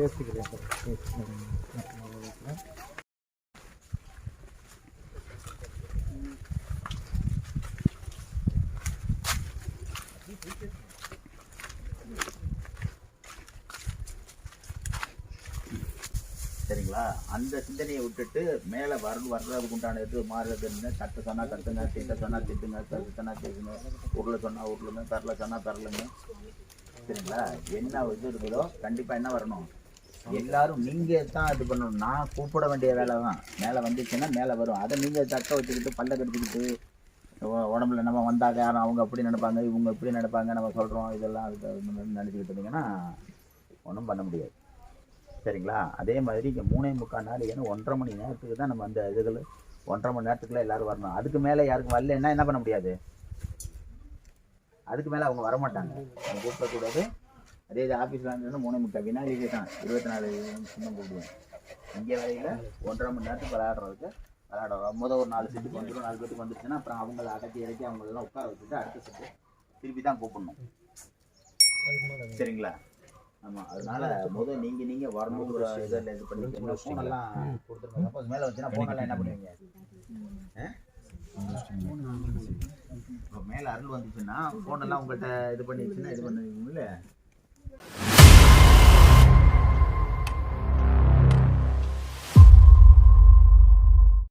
பேசிக்கிறேன் சார். சரிங்களா? அந்த சிந்தனையை விட்டுட்டு மேலே வர்றதுக்கு உண்டான இது மாறுறதுன்னு கட்ட சொன்னால் கட்டுங்க, திட்ட சொன்னால் திட்டுங்க, கருத்து சொன்னால் கேட்குங்க, உருளை சொன்னால் உருளுங்க, தரல சொன்னால் தரலுங்க. சரிங்களா? என்ன இது இருக்குதோ கண்டிப்பாக என்ன வரணும், எல்லாரும் நீங்கள் தான் இது பண்ணணும். நான் கூப்பிட வேண்டிய வேலை தான். மேலே வந்துச்சுன்னா மேலே வரும். அதை நீங்கள் தக்க வச்சுக்கிட்டு பல்ல கடிச்சிக்கிட்டு உடம்புல நம்ம வந்தாங்க யாரும் அவங்க அப்படி நினைப்பாங்க, இவங்க இப்படி நினைப்பாங்க, நம்ம சொல்கிறோம் இதெல்லாம் அதுக்கு நினச்சிக்கிட்டு இருந்தீங்கன்னா ஒன்றும் பண்ண முடியாது. சரிங்களா? அதே மாதிரி இங்கே 3:45 நாள் ஏன்னா 1.5 மணி நேரத்துக்கு தான் நம்ம அந்த இதுகள் 1.5 மணி நேரத்துக்குள்ள எல்லோரும் வரணும். அதுக்கு மேலே யாருக்கும் வரலன்னா என்ன பண்ண முடியாது, அதுக்கு மேலே அவங்க வரமாட்டாங்க. அவங்க கூப்பிடக்கூடாது. அதே இது ஆஃபீஸில் இருந்தது 3:45 வினாடிக்கு தான் 24 நிமிஷம் கூப்பிடுவேன். இங்கே வரையில் 1.5 மணி நேரத்துக்கு விளையாடுறதுக்கு ஒரு 4 செட்டுக்கு வந்துடும். 4 பேருக்கு வந்துச்சுன்னா அப்புறம் அவங்கள அடக்கி இறக்கி அவங்களெல்லாம் உட்கார வச்சுட்டு அடுத்த செட்டு திருப்பி தான் கூப்பிடணும். சரிங்களா? ஆமாம். அதனால நீங்கள் வரும்போது ஒரு இதில் இது பண்ணி ஃபோனெல்லாம் கொடுத்துருங்க. சப்போஸ் மேலே வச்சுன்னா ஃபோனெல்லாம் என்ன பண்ணுவீங்க, இப்போ மேலே அருள் வந்துச்சுன்னா ஃபோனெல்லாம் உங்கள்கிட்ட இது பண்ணிடுச்சுன்னா இது பண்ணுவீங்களே.